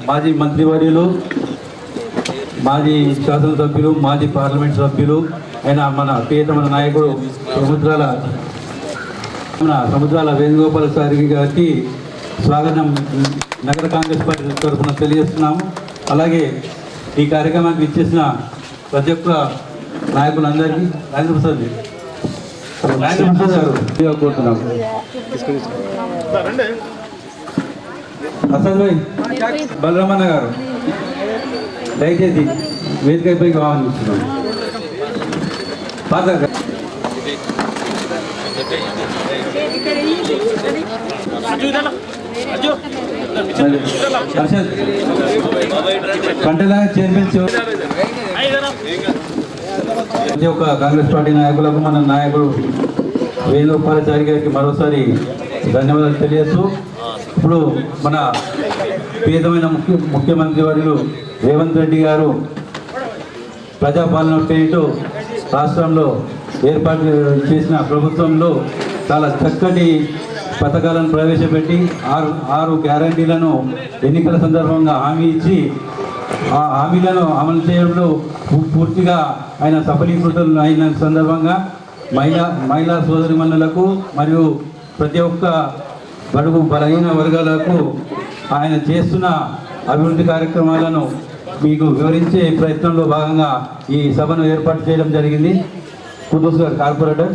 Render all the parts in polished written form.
మాజీ మంత్రివర్యులు, మాజీ శాసనసభ్యులు, మాజీ పార్లమెంట్ సభ్యులు అయిన మన ప్రియతమ నాయకుడు సముద్రాల వేణుగోపాల్ సారి గారికి స్వాగతం నగర కాంగ్రెస్ పార్టీ తరఫున తెలియజేస్తున్నాము. అలాగే ఈ కార్యక్రమానికి ఇచ్చేసిన ప్రతి ఒక్క నాయకులందరికీ రాజేంద్ర ప్రసాద్ గారు కోరుతున్నాము. అసద్ భాయ్, బలరామన్న గారు దయచేసి వేదికపైకి ఆహ్వానిస్తున్నాము. పంటల చైర్మన్ ప్రతి ఒక్క కాంగ్రెస్ పార్టీ నాయకులకు మన నాయకుడు వేణుగోపాలాచారి గారికి మరోసారి ధన్యవాదాలు తెలియజేస్తూ, ఇప్పుడు మన ప్రియతమైన ముఖ్యమంత్రి వర్యులు రేవంత్ రెడ్డి గారు ప్రజాపాలన పేరుతో రాష్ట్రంలో ఏర్పాటు చేసిన ప్రభుత్వంలో చాలా చక్కటి పథకాలను ప్రవేశపెట్టి ఆరు గ్యారంటీలను ఎన్నికల సందర్భంగా హామీ ఇచ్చి ఆ హామీలను అమలు చేయడంలో పూర్తిగా ఆయన సఫలీకృతం అయిన సందర్భంగా మహిళా సోదరిమణులకు మరియు ప్రతి ఒక్క బడుగు బలహీన వర్గాలకు ఆయన చేస్తున్న అభివృద్ధి కార్యక్రమాలను మీకు వివరించే ప్రయత్నంలో భాగంగా ఈ సభను ఏర్పాటు చేయడం జరిగింది. కుద్దూస్ గారు కార్పొరేటర్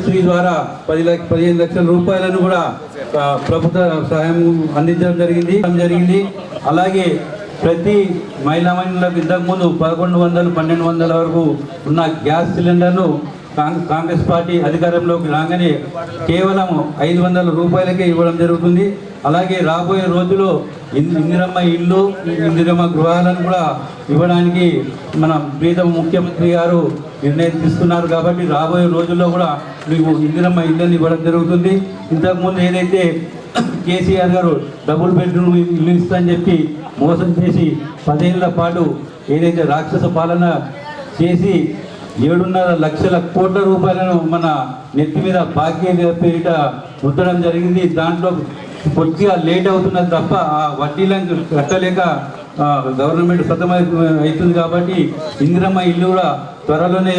శ్రీ ద్వారా 15 లక్షల రూపాయలను కూడా ప్రభుత్వ సహాయం అందించడం జరిగింది. అలాగే ప్రతి మహిళలకు ఇంతకుముందు 1100, 1200 వరకు ఉన్న గ్యాస్ సిలిండర్ను కాంగ్రెస్ పార్టీ అధికారంలోకి రాగానే కేవలం 500 రూపాయలకే ఇవ్వడం జరుగుతుంది. అలాగే రాబోయే రోజుల్లో ఇందిరమ్మ ఇల్లు, ఇందిరమ్మ గృహాలను కూడా ఇవ్వడానికి మన ప్రియతమ ముఖ్యమంత్రి గారు నిర్ణయం తీసుకున్నారు. కాబట్టి రాబోయే రోజుల్లో కూడా మీకు ఇందిరమ్మ ఇళ్ళని ఇవ్వడం జరుగుతుంది. ఇంతకుముందు ఏదైతే కేసీఆర్ గారు డబుల్ బెడ్రూమ్ ఇల్లు ఇస్తానని చెప్పి మోసం చేసి 10 ఏళ్ల పాటు ఏదైతే రాక్షస పాలన చేసి 7.5 లక్షల కోట్ల రూపాయలను మన నెత్తి మీద బాకీ పేరిట ఉంచడం జరిగింది. దాంట్లో కొద్దిగా లేట్ అవుతున్నది తప్ప ఆ వడ్డీలను కట్టలేక గవర్నమెంట్ అవుతుంది. కాబట్టి ఇందిరమ్మ ఇల్లు కూడా త్వరలోనే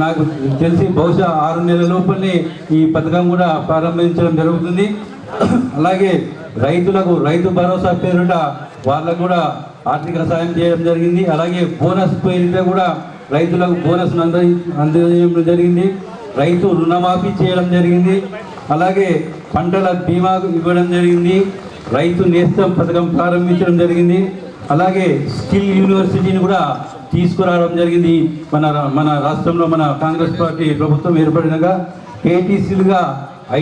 నాకు తెలిసి బహుశా 6 నెలల లోపలనే ఈ పథకం కూడా ప్రారంభించడం జరుగుతుంది. అలాగే రైతులకు రైతు భరోసా పేరిట వాళ్ళకు కూడా ఆర్థిక సాయం చేయడం జరిగింది. అలాగే బోనస్ పేరిట కూడా రైతులకు బోనస్ అందజేయడం జరిగింది. రైతు రుణమాఫీ చేయడం జరిగింది. అలాగే పంటల బీమా ఇవ్వడం జరిగింది. రైతు నేస్తం పథకం ప్రారంభించడం జరిగింది. అలాగే స్కిల్ యూనివర్సిటీని కూడా తీసుకురావడం జరిగింది. మన రాష్ట్రంలో మన కాంగ్రెస్ పార్టీ ప్రభుత్వం ఏర్పడినాక కేటీసీలుగా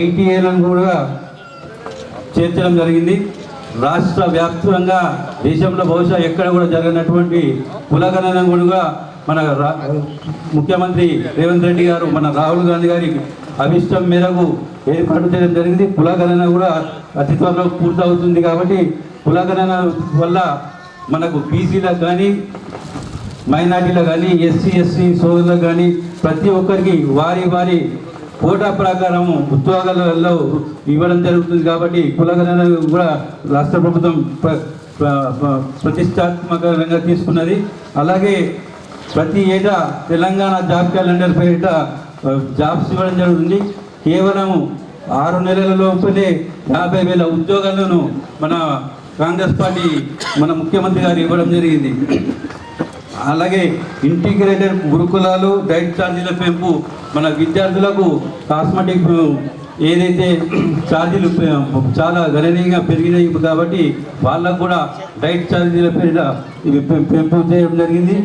ఐటీఐలను కూడా చేర్చడం జరిగింది. రాష్ట్ర వ్యాప్తంగా దేశంలో బహుశా ఎక్కడ కూడా జరిగినటువంటి కులగణన కూడా మన ముఖ్యమంత్రి రేవంత్ రెడ్డి గారు మన రాహుల్ గాంధీ గారి అభిష్టం మేరకు ఏర్పాటు చేయడం జరిగింది. కులగణన కూడా అతి త్వరలో పూర్తవుతుంది. కాబట్టి కులగణన వల్ల మనకు బీసీలకు కానీ, మైనార్టీలకు కానీ, ఎస్సీ సోదరులకు కానీ ప్రతి ఒక్కరికి వారి కోటా ప్రకారం ఉద్యోగాలలో ఇవ్వడం జరుగుతుంది. కాబట్టి కులగణన కూడా రాష్ట్ర ప్రభుత్వం ప్రతిష్టాత్మకంగా తీసుకున్నది. అలాగే ప్రతి ఏటా తెలంగాణ జాబ్ క్యాలెండర్ పేరిట జాబ్స్ ఇవ్వడం జరుగుతుంది. కేవలం 6 నెలల లోపలే 50,000 ఉద్యోగాలను మన కాంగ్రెస్ పార్టీ మన ముఖ్యమంత్రి గారు ఇవ్వడం జరిగింది. అలాగే ఇంటిగ్రేటెడ్ గురుకులాలు, డైట్ ఛార్జీల పెంపు, మన విద్యార్థులకు కాస్మెటిక్ ఏదైతే ఛార్జీలు చాలా గణనీయంగా పెరిగినాయి కాబట్టి వాళ్ళకు కూడా డైట్ ఛార్జీల పేరిట పెంపు చేయడం జరిగింది.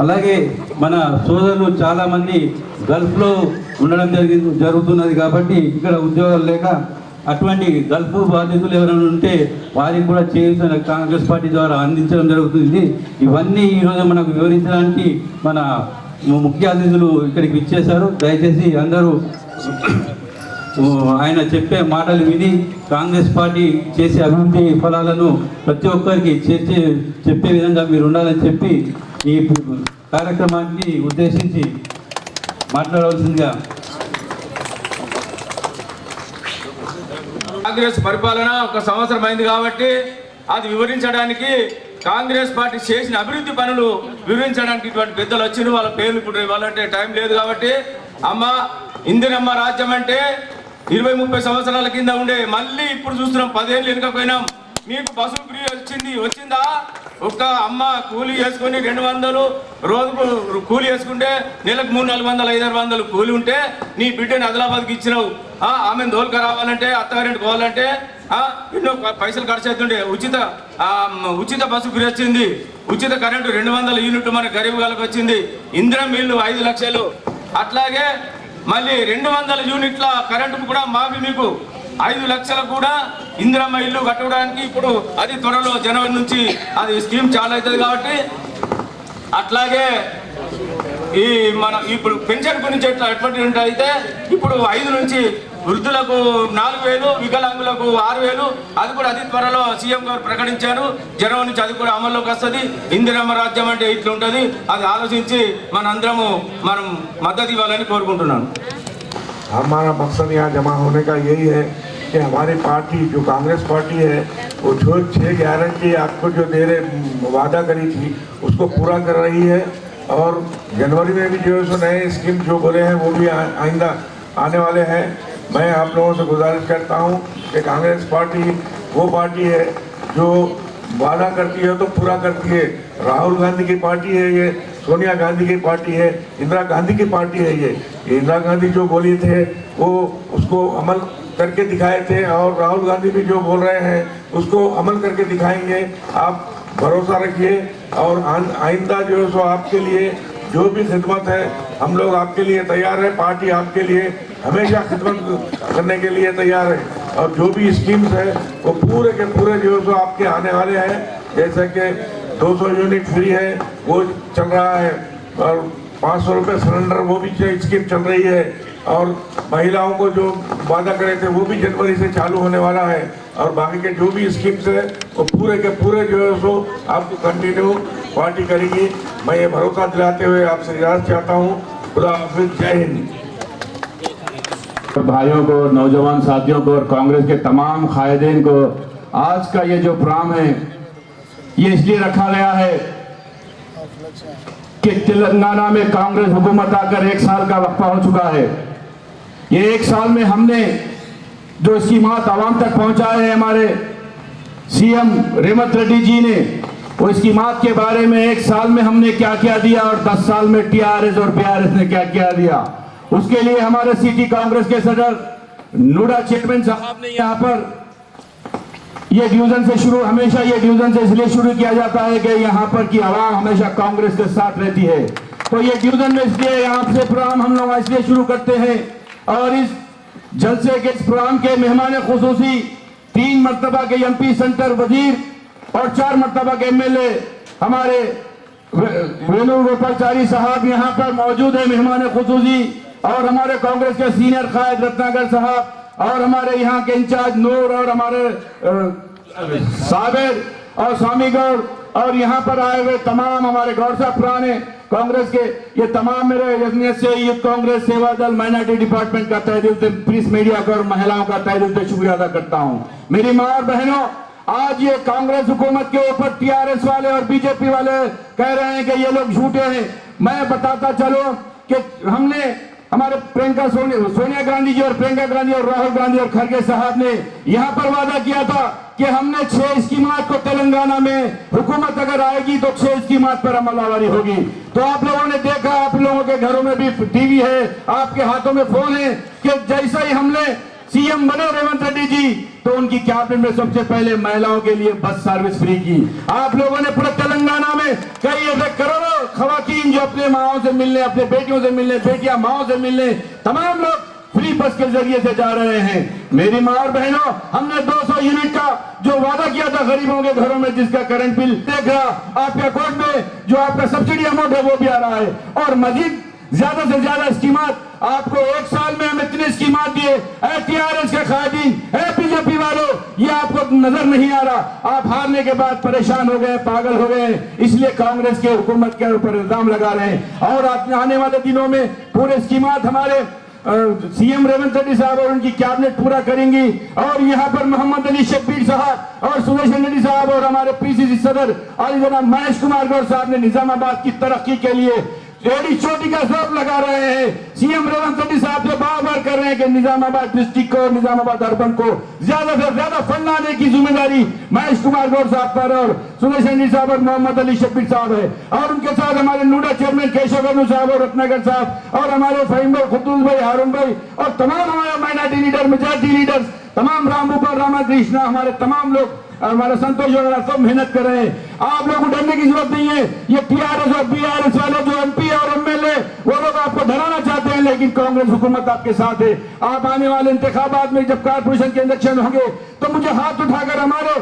అలాగే మన సోదరులు చాలామంది గల్ఫ్లో ఉండడం జరుగుతున్నది. కాబట్టి ఇక్కడ ఉద్యోగాలు లేక అటువంటి గల్ఫ్ బాధితులు ఎవరైనా ఉంటే వారికి కూడా చేసిన కాంగ్రెస్ పార్టీ ద్వారా అందించడం జరుగుతుంది. ఇవన్నీ ఈరోజు మనకు వివరించడానికి మన ముఖ్య అతిథులు ఇక్కడికి ఇచ్చేశారు. దయచేసి అందరూ ఆయన చెప్పే మాటలు విని కాంగ్రెస్ పార్టీ చేసే అభివృద్ధి ఫలాలను ప్రతి ఒక్కరికి చెప్పే విధంగా మీరు ఉండాలని చెప్పి ఈ కార్యక్రమానికి ఉద్దేశించి మాట్లాడవలసిందిగా. కాంగ్రెస్ పరిపాలన 1 సంవత్సరం అయింది కాబట్టి అది వివరించడానికి కాంగ్రెస్ పార్టీ చేసిన అభివృద్ధి పనులు వివరించడానికి ఇటువంటి పెద్దలు వచ్చిన వాళ్ళ పేర్లు ఇప్పుడు ఇవ్వాలంటే టైం లేదు కాబట్టి అమ్మ ఇందిరమ్మ రాజ్యం అంటే 20-30 సంవత్సరాల కింద ఉండే మళ్ళీ ఇప్పుడు చూస్తున్నాం 10 ఏళ్ళు వెనుకపోయినాం మీకు బస్సు ఫ్రీ వచ్చిందా ఒక్క అమ్మ కూలీ చేసుకుని 200 రోజుకు కూలీ వేసుకుంటే నెలకు 300-400-500 కూలీ ఉంటే నీ బిడ్డని ఆదిలాబాద్కి ఇచ్చినావు ఆమెను దోలుక రావాలంటే అత్తగారింటికి పోవాలంటే ఎన్నో పైసలు ఖర్చు అవుతుండే ఉచిత బస్సు ఫ్రీ వచ్చింది ఉచిత కరెంటు 200 యూనిట్లు మన గరీబ్ వాళ్ళకి వచ్చింది ఇందిరమ్మ ఇల్లు 5 లక్షలు అట్లాగే మళ్ళీ 200 యూనిట్ల కరెంటు కూడా మాఫీ మీకు 5 లక్షలు కూడా ఇందిరమ్మ ఇల్లు కట్టడానికి ఇప్పుడు అది త్వరలో జనవరి నుంచి అది స్కీమ్ చాలు అవుతుంది కాబట్టి అట్లాగే ఈ మన ఇప్పుడు పెన్షన్ గురించి ఎటువంటి అయితే ఇప్పుడు 5 నుంచి వృద్ధులకు 4000 వికలాంగులకు 6000 అది కూడా అతి త్వరలో సీఎం గారు ప్రకటించారు జనవరి నుంచి అది కూడా అమల్లోకి వస్తుంది ఇందిరమ్మ రాజ్యం అంటే ఇట్లా ఉంటుంది అది ఆలోచించి మనందరము మనం మద్దతు ఇవ్వాలని కోరుకుంటున్నాను हमारा मकसद यहाँ जमा होने का यही है कि हमारी पार्टी जो कांग्रेस पार्टी है वो जो 6 गारंटी आपको जो दे रहे वादा करी थी उसको पूरा कर रही है और जनवरी में भी जो है सो नए स्कीम जो बोले हैं वो भी आइंदा आने वाले हैं। मैं आप लोगों से गुजारिश करता हूँ कि कांग्रेस पार्टी वो पार्टी है जो वादा करती है तो पूरा करती है। राहुल गांधी की पार्टी है ये, सोनिया गांधी की पार्टी है, इंदिरा गांधी की पार्टी है ये इंदिरा गांधी जो बोली थे वो उसको अमल करके दिखाए थे और राहुल गांधी भी जो बोल रहे हैं उसको अमल करके दिखाएंगे। आप भरोसा रखिए और आइंदा जो है सो आपके लिए जो भी खिदमत है हम लोग आपके लिए तैयार है। पार्टी आपके लिए हमेशा खिदमत करने के लिए तैयार है और जो भी स्कीम्स है वो पूरे के पूरे जो है सो आपके आने वाले हैं। जैसे कि 200 यूनिट फ्री है वो चल रहा है और 500 रुपये सिलेंडर वो भी स्कीम चल रही है और महिलाओं को जो वादा करे थे वो भी जनवरी से चालू होने वाला है और बाकी के जो भी स्कीम्स है वो पूरे के पूरे जो है सो आपको कंटिन्यू पार्टी करेगी। मैं ये भरोसा दिलाते हुए आपसे इजाज़त चाहता हूँ। खुदा हाफिज़, जय हिंद। भाइयों को, नौजवान साथियों को और कांग्रेस के तमाम कायदीन को आज का ये जो प्रोग्राम है ये इसलिए रखा गया है कि तेलंगाना में कांग्रेस हुकूमत आकर 1 साल का वक्फा हो चुका है। ये 1 साल में हमने जो स्कीमात आवाम तक पहुंचाए हैं हमारे सीएम रेवंत रेड्डी जी ने, वो स्कीमात के बारे में 1 साल में हमने क्या क्या दिया और 10 साल में टीआरएस और बीआरएस ने क्या क्या दिया। उसके लिए हमारे सिटी कांग्रेस के सदर नूडा चेयरमैन साहब ने यहाँ पर ये डिवीजन से शुरू, हमेशा ये डिवीजन से इसलिए शुरू किया जाता है कि यहाँ पर की आवाम हमेशा कांग्रेस के साथ रहती है। तो ये डिवीजन में इसलिए यहाँ से प्रोग्राम हम लोग इसलिए शुरू करते हैं और इस जलसे के इस प्रोग्राम के मेहमान खुसूसी 3 मरतबा के एमपी सेंटर वजीर और 4 मरतबा के एमएलए हमारे वेणुगोपालचारी साहब यहाँ पर मौजूद है मेहमान खुसूसी और हमारे कांग्रेस के सीनियर कायद रत्नाकर साहब और हमारे यहाँ के इंचार्ज नूर और हमारे साबिर और स्वामी गौर और यहाँ पर आए हुए तमाम हमारे गौर साहब पुराने कांग्रेस के ये तमाम मेरे यजनियत से यूथ कांग्रेस सेवा दल माइनॉरिटी डिपार्टमेंट का तहे दिल से प्रेस मीडिया का और महिलाओं का तहे दिल से शुक्रिया अदा करता हूँ। मेरी माँ और बहनों, आज ये कांग्रेस हुकूमत के ऊपर टीआरएस वाले और बीजेपी वाले कह रहे हैं कि ये लोग झूठे हैं। मैं बताता चलो कि हमने हमारे सोनिया गांधी जी और प्रियंका गांधी और राहुल गांधी और खड़गे साहब ने यहाँ पर वादा किया था कि हमने 6 स्कीमात को तेलंगाना में हुकूमत अगर आएगी तो 6 स्कीमात पर अमलावरी होगी। तो आप लोगों ने देखा, आप लोगों के घरों में भी टीवी है, आपके हाथों में फोन है कि जैसा ही हमने सीएम बने रेवंत रेड्डी जी तो उनकी कैबिनेट में सबसे पहले महिलाओं के लिए बस सर्विस फ्री की। आप लोगों ने पूरे तेलंगाना में कई ऐसे करोड़ों खवातीन जो अपने माओं से मिलने, अपने बेटियों से मिलने, बेटियां माओं से मिलने, तमाम लोग फ्री बस के जरिए से जा रहे हैं। मेरी माँ और बहनों, हमने 200 यूनिट का जो वादा किया था गरीबों के घरों में, जिसका करंट बिल देख रहा आपके अकाउंट में जो आपका सब्सिडी अमाउंट है वो भी आ रहा है और मजीद ज्यादा से ज्यादा स्कीमात आपको 1 साल में हम इतने स्कीमात दिए। टीआरएस के कायदीन, बीजेपी वालों, ये आपको नजर नहीं आ रहा। आप हारने के बाद परेशान हो गए, पागल हो गए, इसलिए कांग्रेस के हुकूमत के ऊपर इल्जाम लगा रहे हैं। और आने वाले दिनों में पूरे स्कीमात हमारे सीएम रेवंत रेड्डी साहब और उनकी कैबिनेट पूरा करेंगी। और यहाँ पर मोहम्मद अली शब्बीर साहब और सुदर्शन रेड्डी साहब और हमारे पीसीसी सदर और जनाब महेश कुमार गौर साहब ने निजामाबाद की तरक्की के लिए एड़ी चोटी का जोर लगा रहे हैं। सीएम रेवंत रेड्डी साहब जो बार बार कर रहे हैं कि निजामाबाद डिस्ट्रिक्ट को, निजामाबाद अर्बन को ज्यादा से ज्यादा फंड लाने की जिम्मेदारी महेश कुमार गौर साहब पर और सुरेश रेड्डी साहब और मोहम्मद अली शब्बीर साहब है। और उनके साथ हमारे नूडा चेयरमैन केशव वेणु साहब और रत्नाकर साहब और हमारे फहीम भाई, खुद्दूस भाई, हारून भाई और तमाम हमारे माइनॉरिटी लीडर, मेजॉरिटी लीडर्स, तमाम रामगोपाल, रामाकृष्ण, हमारे तमाम लोग, हमारा संतोष वगैरह सब मेहनत कर रहे हैं। आप लोगों को डरने की जरूरत नहीं है। ये टीआरएस और बीआरएस वाले जो एमपी और एमएलए वो लोग आपको डराना चाहते हैं, लेकिन कांग्रेस हुकूमत आपके साथ है। आप आने वाले इंतखाबात में जब कारपोरेशन के इलेक्शन होंगे तो मुझे हाथ उठाकर हमारे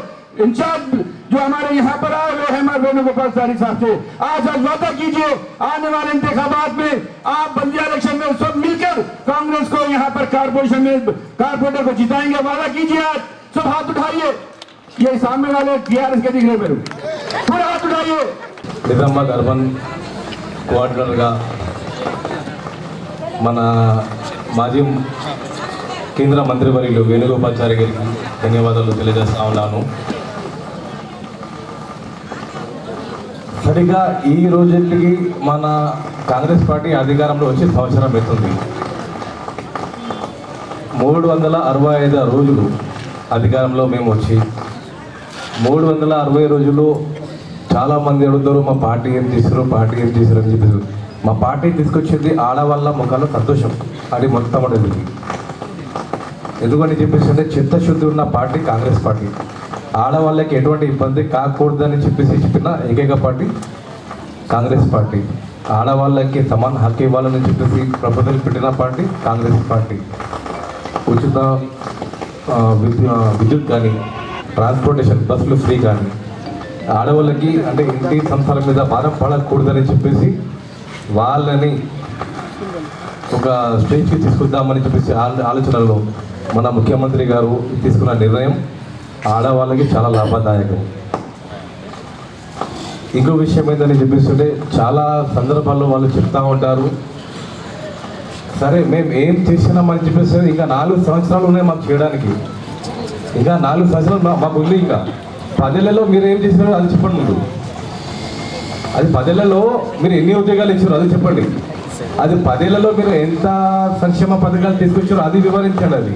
इंचार्ज जो हमारे यहाँ पर आए हुए हैं वेणुगोपाल सारी साहब से आज वादा कीजिए, आने वाले इंतखाबात में आप बंदिया इलेक्शन में सब मिलकर कांग्रेस को यहाँ पर कारपोरेशन में कारपोरेटर को जिताएंगे। वादा कीजिए, आज सब हाथ उठाइए। ये सामने वाले टीआरएस के दिख रहे मेरे पूरा हाथ उठाइए। నిజామాబాద్ అర్బన్ కోఆర్డినేటర్గా మన మాజీ కేంద్ర మంత్రివర్యులు వేణుగోపాల్చారి గారికి ధన్యవాదాలు తెలియజేస్తా ఉన్నాను. సరిగా ఈ రోజుకి మన కాంగ్రెస్ పార్టీ అధికారంలో వచ్చి సంవత్సరం అవుతుంది. 365 రోజులు అధికారంలో మేము వచ్చి 360 రోజులు చాలామంది అడుగుతారు మా పార్టీ ఏం చేశారు అని చెప్పేసి. మా పార్టీ తీసుకొచ్చింది ఆడవాళ్ళ ముఖాల్లో సంతోషం అది మొట్టమొదటిది. ఎందుకని చెప్పేసి అంటే చిత్తశుద్ధి ఉన్న పార్టీ కాంగ్రెస్ పార్టీ. ఆడవాళ్ళకి ఎటువంటి ఇబ్బంది కాకూడదని చెప్పిన ఏకైక పార్టీ కాంగ్రెస్ పార్టీ. ఆడవాళ్ళకి సమాన హక్కు ఇవ్వాలని చెప్పేసి ప్రపోజల్ పెట్టిన పార్టీ కాంగ్రెస్ పార్టీ. ఉచిత విద్యుత్ కానీ, ట్రాన్స్పోర్టేషన్ బస్సులు ఫ్రీ కానీ, ఆడవాళ్ళకి అంటే ఇంటి సంస్థల మీద భారం పడకూడదని చెప్పేసి వాళ్ళని ఒక స్టేజ్కి తీసుకొద్దామని చెప్పేసి ఆలోచనలో మన ముఖ్యమంత్రి గారు తీసుకున్న నిర్ణయం ఆడవాళ్ళకి చాలా లాభదాయకం. ఇంకో విషయం ఏంటని చెప్పేస్తుంటే చాలా సందర్భాల్లో వాళ్ళు చెప్తా ఉంటారు, సరే మేము ఏం చేసినామని చెప్పేసి ఇంకా 4 సంవత్సరాలు ఉన్నాయి మాకు చేయడానికి, ఇంకా 4 సంవత్సరాలు మాకు ఉంది, ఇంకా 10 ఏళ్లలో మీరు ఏం చేసినారో అది చెప్పండి. ముందు అది 10 ఏళ్లలో మీరు ఎన్ని ఉద్యోగాలు ఇచ్చారో అది చెప్పండి. అది 10 ఏళ్లలో మీరు ఎంత సంక్షేమ పథకాలు తీసుకొచ్చారో అది వివరించండి. అది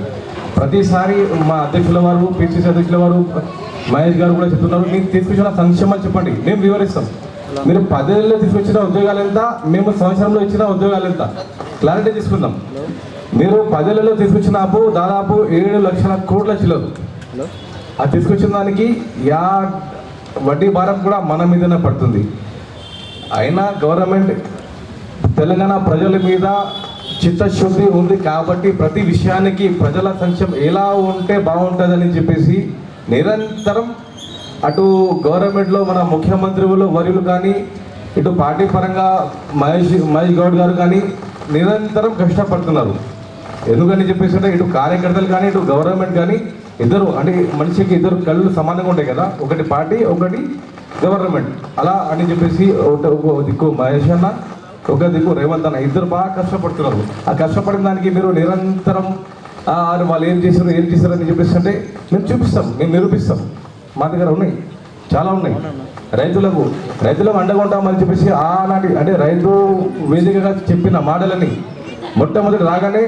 ప్రతిసారి మా అధ్యక్షుల వారు, పిసిసి అధ్యక్షుల వారు, మహేష్ గారు కూడా చెప్తున్నారు, మీరు తీసుకొచ్చిన సంక్షేమాలు చెప్పండి, మేము వివరిస్తాం. మీరు 10 ఏళ్ళలో తీసుకొచ్చిన ఉద్యోగాలు ఎంత, మేము సంవత్సరంలో ఇచ్చిన ఉద్యోగాలు ఎంత, క్లారిటీ తీసుకుందాం. మీరు 10 ఏళ్ళలో తీసుకొచ్చిన అప్పు దాదాపు 7 లక్షల కోట్ల చిల్లరు. అది తీసుకొచ్చిన దానికి వడ్డీ భారం కూడా మన మీదనే పడుతుంది. అయినా గవర్నమెంట్ తెలంగాణ ప్రజల మీద చిత్తశుద్ధి ఉంది కాబట్టి ప్రతి విషయానికి ప్రజల సంక్షేమం ఎలా ఉంటే బాగుంటుందని చెప్పేసి నిరంతరం అటు గవర్నమెంట్లో మన ముఖ్యమంత్రులు వర్యులు కానీ, ఇటు పార్టీ పరంగా మహేష్ గౌడ్ గారు కానీ నిరంతరం కష్టపడుతున్నారు. ఎందుకని చెప్పేసి అంటే ఇటు కార్యకర్తలు కానీ ఇటు గవర్నమెంట్ కానీ ఇద్దరు అంటే మనిషికి 2 కళ్ళు సమానంగా ఉంటాయి కదా, ఒకటి పార్టీ ఒకటి గవర్నమెంట్. అలా అని చెప్పేసి ఒక దిక్కు మహేష్ అన్న, ఒక దిక్కు రేవంత్ అన్న, ఇద్దరు బాగా కష్టపడుతున్నారు. ఆ కష్టపడిన దానికి మీరు నిరంతరం వాళ్ళు ఏం చేశారు అని చెప్పేసి అంటే మేము చూపిస్తాం, మేము నిరూపిస్తాం. మా దగ్గర ఉన్నాయి, చాలా ఉన్నాయి. రైతులకు అండగా ఉంటామని చెప్పేసి ఆనాటి అంటే రైతు వేదికగా చెప్పిన మాటలని మొట్టమొదటి రాగానే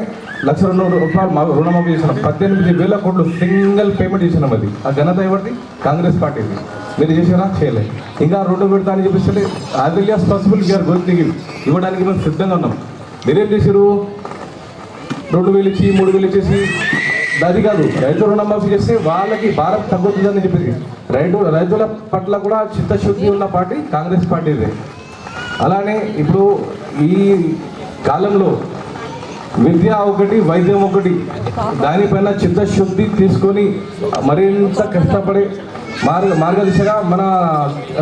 1,02,000 రూపాయలు రుణమాఫీ చేసినాం. 18,000 కోట్లు సింగిల్ పేమెంట్ చేసినాం. అది ఆ ఘనత ఎవరిది? కాంగ్రెస్ పార్టీది. మీరు చేసారా? చేయలేదు. ఇంకా 2 విడత అని చెప్పేసి as early as possible we are going to give, ఇవ్వడానికి మేము సిద్ధంగా ఉన్నాం. మీరేం చేశారు? 2,000 ఇచ్చి 3,000 ఇచ్చేసి అది కాదు, రైతు రుణమాఫీ చేస్తే వాళ్ళకి భారం తగ్గుతుందని చెప్పేసి రైతుల పట్ల కూడా చిత్తశుద్ధి ఉన్న పార్టీ కాంగ్రెస్ పార్టీదే. అలానే ఇప్పుడు ఈ కాలంలో విద్య ఒకటి, వైద్యం ఒకటి, దానిపైన చిత్తశుద్ధి తీసుకొని మరింత కష్టపడి మార్గదిశగా మన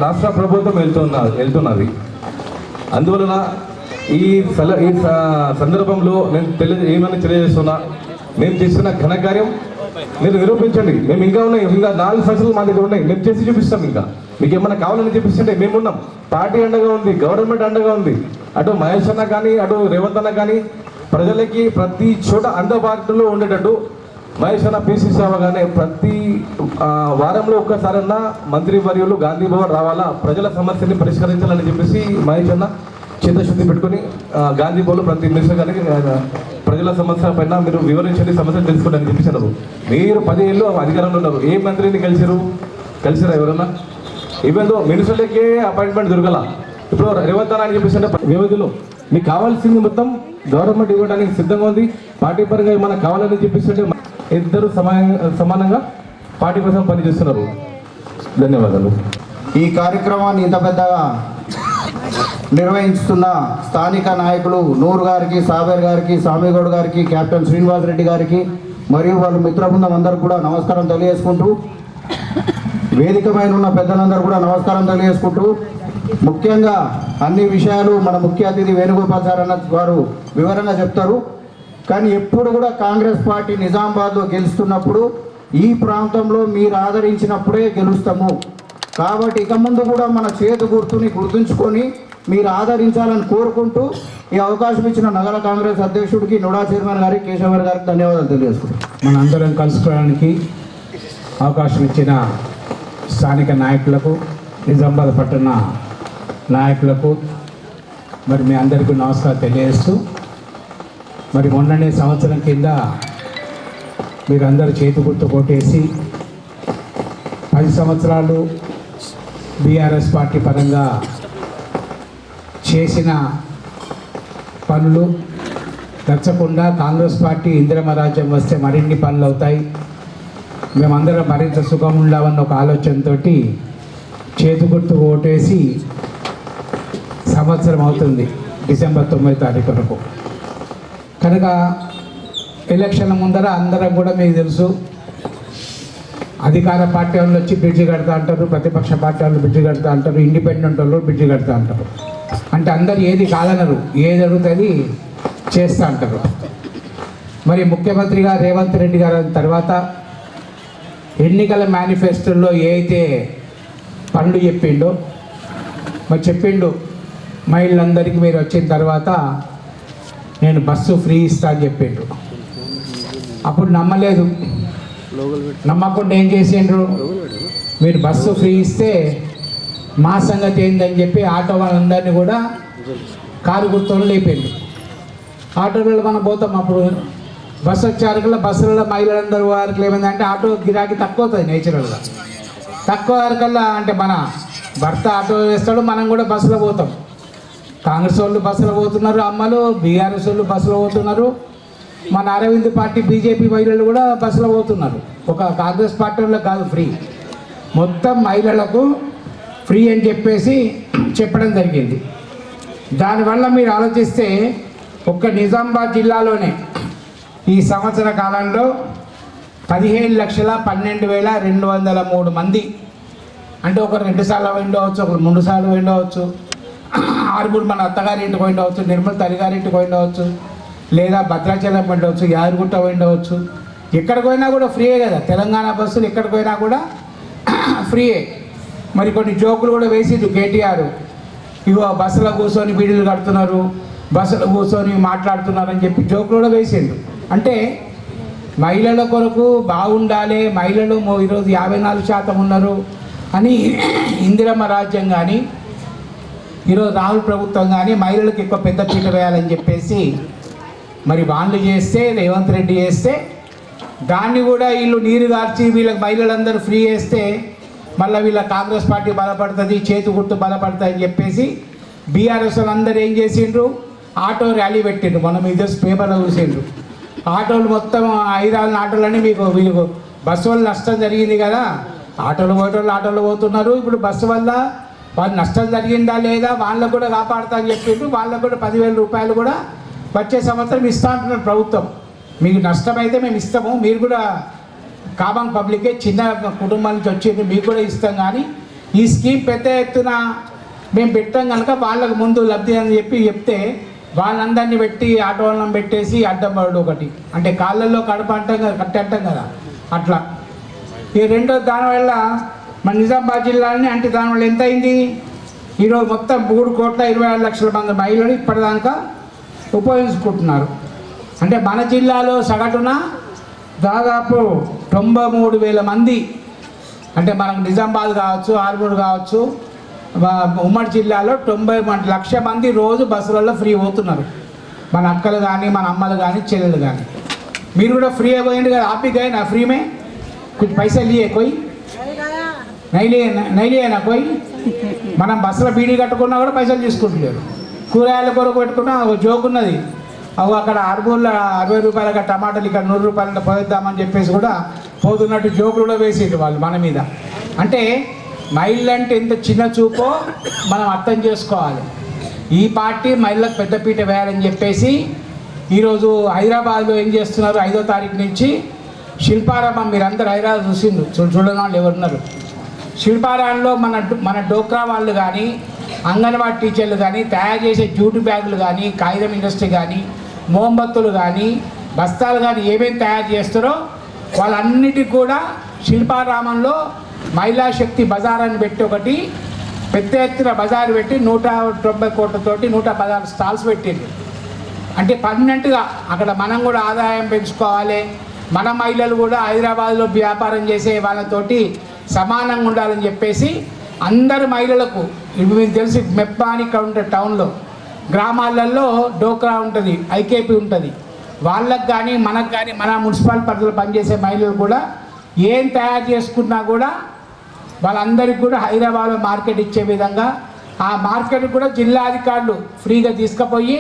రాష్ట్ర ప్రభుత్వం వెళ్తున్నది. అందువలన ఈ సందర్భంలో నేను ఏమని తెలియజేస్తున్నా, మేము చేసిన ఘనకార్యం మీరు నిరూపించండి. మేము ఇంకా ఉన్నాయి, ఇంకా 4 సంవత్సరాలు మా దగ్గర ఉన్నాయి, మేము చేసి చూపిస్తాం. ఇంకా మీకు ఏమైనా కావాలని చూపిస్తుంటే మేమున్నాం. పార్టీ అండగా ఉంది, గవర్నమెంట్ అండగా ఉంది. అటు మహేష్ అన్న కానీ, అటు రేవంత్ అన్న కానీ, ప్రజలకి ప్రతి చోట అందుబాటులో ఉండేటట్టు మహేష్ అన్న పిసిసి అవగానే ప్రతి వారంలో ఒక్కసారన్నా మంత్రి వర్యులు గాంధీ భవన్ రావాలా, ప్రజల సమస్యని పరిష్కరించాలని చెప్పేసి మహేష్ అన్న చిత్తశుద్ధి పెట్టుకుని గాంధీ భవన్ ప్రతి మినిస్టర్ గారికి ప్రజల సమస్య పైన మీరు వివరించండి, సమస్యలు తెలుసుకోండి చెప్పేసినారు. మీరు 10 ఏళ్ళు అధికారంలో ఉన్నారు, ఏ మంత్రిని కలిసిరా ఎవరన్నా? ఈవెన్ మినిస్టర్లకే అపాయింట్మెంట్ దొరకల. ఇప్పుడు రేవంత్ అన్న అని చెప్పేసి వ్యవధిలో మీకు కావాల్సింది మొత్తం గవర్నమెంట్ ఇవ్వడానికి సిద్ధంగా ఉంది. పార్టీ పరంగా మనకు కావాలని చెప్పేసి ఇద్దరు సమానంగా పార్టీ కోసం పనిచేస్తున్నారు. ధన్యవాదాలు. ఈ కార్యక్రమాన్ని ఇంత పెద్దగా నిర్వహిస్తున్న స్థానిక నాయకులు నూరు గారికి, సాబేర్ గారికి, స్వామిగౌడ్ గారికి, కెప్టెన్ శ్రీనివాస్ రెడ్డి గారికి మరియు వాళ్ళ మిత్ర బృందం అందరూ కూడా నమస్కారం తెలియజేసుకుంటూ, వేదిక పైన ఉన్న పెద్దలందరూ కూడా నమస్కారం తెలియజేసుకుంటూ, ముఖ్యంగా అన్ని విషయాలు మన ముఖ్య అతిథి వేణుగోపాల్చారన్న వారు వివరంగా చెప్తారు. కానీ ఎప్పుడు కూడా కాంగ్రెస్ పార్టీ నిజామాబాద్లో గెలుస్తున్నప్పుడు ఈ ప్రాంతంలో మీరు ఆదరించినప్పుడే గెలుస్తాము. కాబట్టి ఇక ముందు కూడా మన చేతు గుర్తుని గుర్తుంచుకొని మీరు ఆదరించాలని కోరుకుంటూ ఈ అవకాశం ఇచ్చిన నగర కాంగ్రెస్ అధ్యక్షుడికి, నుడా చైర్మన్ గారికి, కేశవర్ గారికి ధన్యవాదాలు తెలియజేసుకుంటాం. మనందరం కలుసుకోవడానికి అవకాశం ఇచ్చిన స్థానిక నాయకులకు, నిజామాబాద్ పట్టణ నాయకులకు మరి మీ అందరికీ నమస్కారం తెలియజేస్తూ, మరి మొన్ననే సంవత్సరం కింద మీరందరూ చేతి గుర్తు కొట్టేసి 10 సంవత్సరాలు బీఆర్ఎస్ పార్టీ పరంగా చేసిన పనులు నచ్చకుండా కాంగ్రెస్ పార్టీ ఇందిరమ్మ రాజ్యం వస్తే మరిన్ని పనులు అవుతాయి, మేమందరం మరింత సుఖం ఉండాలన్న ఒక ఆలోచనతో చేతి గుర్తు ఓటేసి సంవత్సరం అవుతుంది, డిసెంబర్ 9వ తారీఖు వరకు. కనుక ఎలక్షన్ల ముందర అందరం కూడా మీకు తెలుసు, అధికార పార్టీ వాళ్ళు వచ్చి బ్రిడ్జి కడతా అంటారు, ప్రతిపక్ష పార్టీ వాళ్ళు బ్రిడ్జి కడతా అంటారు, ఇండిపెండెంట్ వాళ్ళు బ్రిడ్జి కడతా అంటారు. అంటే అందరు ఏది కాదనరు, ఏది అడుగుతుంది చేస్తూ అంటారు. మరి ముఖ్యమంత్రిగా రేవంత్ రెడ్డి గారు తర్వాత ఎన్నికల మేనిఫెస్టోలో ఏ అయితే పనులు చెప్పిండో మరి చెప్పిండు, మహిళలందరికీ మీరు వచ్చిన తర్వాత నేను బస్సు ఫ్రీ ఇస్తా అని చెప్పిండు. అప్పుడు నమ్మలేదు, నమ్మకుండా ఏం చేసిండ్రు, మీరు బస్సు ఫ్రీ ఇస్తే మా సంగతి ఏందని చెప్పి ఆటో వాళ్ళందరినీ కూడా కారు గుర్తులు లేపిండు. ఆటోలలో మనం పోతాం, అప్పుడు బస్సు వచ్చారు బస్సులలో మహిళలందరూ వారికి ఏమైందంటే ఆటో గిరాకీ తక్కువ అవుతుంది నేచురల్గా. తక్కువ వరకల్లా అంటే మన భర్త ఆటో వేస్తాడు, మనం కూడా బస్సులో పోతాం. కాంగ్రెస్ వాళ్ళు బస్సులో పోతున్నారు అమ్మలు, బీఆర్ఎస్ వాళ్ళు బస్సులో పోతున్నారు, మన అరవింద్ పార్టీ బీజేపీ మహిళలు కూడా బస్సులో పోతున్నారు. ఒక కాంగ్రెస్ పార్టీ వాళ్ళకి కాదు ఫ్రీ, మొత్తం మహిళలకు ఫ్రీ అని చెప్పేసి చెప్పడం జరిగింది. దానివల్ల మీరు ఆలోచిస్తే ఒక్క నిజామాబాద్ జిల్లాలోనే ఈ సంవత్సర కాలంలో 15,12,203 మంది, అంటే ఒకరు 2 సార్లు ఉండవచ్చు, ఒకరు 3 సార్లు ఉండవచ్చు, 6 మన అత్తగారి ఇంటికి ఉండవచ్చు, నిర్మల తల్లిగారింటికి ఉండవచ్చు, లేదా భద్రాచలం ఉండవచ్చు, యాదగిరిగుట్ట ఉండవచ్చు. ఎక్కడికి పోయినా కూడా ఫ్రీయే కదా, తెలంగాణ బస్సులు ఎక్కడికి పోయినా కూడా ఫ్రీయే. మరి కొన్ని జోకులు కూడా వేసిండు కేటీఆర్, ఇగో బస్సులో కూర్చొని బీడీలు కడుతున్నారు, బస్సులో కూర్చొని మాట్లాడుతున్నారు అని చెప్పి జోకులు కూడా వేసిండు. అంటే మహిళల కొరకు బాగుండాలి, మహిళలు ఈరోజు 54% ఉన్నారు అని ఇందిరమ్మ రాజ్యం కానీ ఈరోజు రాహుల్ ప్రభుత్వం కానీ మహిళలకు ఎక్కువ పెద్ద పీట వేయాలని చెప్పేసి మరి వాళ్ళు చేస్తే, రేవంత్ రెడ్డి చేస్తే, దాన్ని కూడా వీళ్ళు నీరు గార్చి వీళ్ళకి మహిళలందరూ ఫ్రీ చేస్తే మళ్ళీ వీళ్ళ కాంగ్రెస్ పార్టీ బలపడుతుంది, చేతి గుర్తు బలపడుతుంది అని చెప్పేసి బీఆర్ఎస్ వాళ్ళందరూ ఏం చేసిండ్రు, ఆటో ర్యాలీ పెట్టిండ్రు. మనం ఇది పేపర్లో చూసిండ్రు, ఆటోలు మొత్తం 5-6 ఆటోలని మీకు వీళ్ళకు బస్సు వల్ల నష్టం జరిగింది కదా, ఆటోలు పోయేటోళ్ళు ఆటోలు పోతున్నారు. ఇప్పుడు బస్సు వల్ల వాళ్ళు నష్టం జరిగిందా లేదా వాళ్ళకు కూడా కాపాడుతా అని చెప్పిండ్రు. వాళ్ళకు కూడా 10,000 రూపాయలు కూడా వచ్చే సంవత్సరం ఇస్తా అంటున్నారు ప్రభుత్వం. మీకు నష్టమైతే మేము ఇస్తాము, మీరు కూడా కామన్ పబ్లికే చిన్న కుటుంబాల నుంచి వచ్చి మీకు కూడా ఇస్తాం, కానీ ఈ స్కీమ్ పెద్ద ఎత్తున మేము పెట్టాం కనుక వాళ్ళకు ముందు లబ్ధి అని చెప్తే వాళ్ళందరినీ పెట్టి ఆటో వాళ్ళని పెట్టేసి అడ్డం పడు ఒకటి, అంటే కాళ్ళల్లో కడప అంటాం కదా, కట్టి అంటాం కదా అట్లా. ఈ రెండో దానివల్ల మన నిజామాబాద్ జిల్లాని అంటే దానివల్ల ఎంత అయింది, ఈరోజు మొత్తం 3,26,00,000 మంది మహిళలు ఇప్పటిదాకా ఉపయోగించుకుంటున్నారు. అంటే మన జిల్లాలో సగటున దాదాపు 93,000 మంది, అంటే మనకు నిజామాబాద్ కావచ్చు, ఆర్మూర్ కావచ్చు, ఉమ్మడి జిల్లాలో 90 లక్షల మంది రోజు బస్సులలో ఫ్రీ పోతున్నారు. మన అక్కలు కానీ, మన అమ్మలు కానీ, చెల్లెలు కానీ. మీరు కూడా ఫ్రీ అయిపోయింది కదా, आप भी गए ना फ्री में? कुछ पैसे लिए कोई नहीं लिए ना कोई? మనం బస్సులో బీడీ కట్టుకున్నా కూడా పైసలు తీసుకుంటలేరు. కూరగాయల కొరకు పెట్టుకున్నా ఒక జోక్ ఉన్నది, అవి అక్కడ ఆర్మూర్లో 60 రూపాయలకి టమాటాలు ఇక్కడ 100 రూపాయలు పోయిద్దామని చెప్పేసి కూడా పోతున్నట్టు జోకులు కూడా వేసేది వాళ్ళు మన మీద. అంటే మహిళలు అంటే ఎంత చిన్న చూపో మనం అర్థం చేసుకోవాలి. ఈ పార్టీ మహిళలకు పెద్దపీట వేయాలని చెప్పేసి ఈరోజు హైదరాబాద్లో ఏం చేస్తున్నారు, 5వ తారీఖు నుంచి శిల్పారామం, మీరందరూ హైదరాబాద్ చూడని వాళ్ళు ఎవరున్నారు? శిల్పారామంలో మన డోక్రా వాళ్ళు కానీ, అంగన్వాడీ టీచర్లు కానీ, తయారు చేసే జూటు బ్యాగులు కానీ, కాగితం ఇండస్ట్రీ కానీ, మోంబత్తులు కానీ, బస్తాలు కానీ ఏమేమి తయారు చేస్తారో వాళ్ళన్నిటికి కూడా శిల్పారామంలో మహిళా శక్తి బజార్ అని పెట్టి ఒకటి పెద్ద ఎత్తున బజారు పెట్టి 190 కోట్లతోటి 116 స్టాల్స్ పెట్టింది. అంటే పర్మనెంట్గా అక్కడ మనం కూడా ఆదాయం పెంచుకోవాలి, మన మహిళలు కూడా హైదరాబాద్లో వ్యాపారం చేసే వాళ్ళతోటి సమానంగా ఉండాలని చెప్పేసి అందరు మహిళలకు, ఇప్పుడు మీకు తెలిసి మెప్పాని ఇక్కడ ఉంటుంది టౌన్లో, గ్రామాలలో డోక్రా ఉంటుంది, ఐకేపీ ఉంటుంది, వాళ్ళకు కానీ మనకు కానీ మన మున్సిపల్ పరిధిలో పనిచేసే మహిళలు కూడా ఏం తయారు చేసుకున్నా కూడా వాళ్ళందరికీ కూడా హైదరాబాద్లో మార్కెట్ ఇచ్చే విధంగా, ఆ మార్కెట్ కూడా జిల్లా అధికారులు ఫ్రీగా తీసుకుపోయి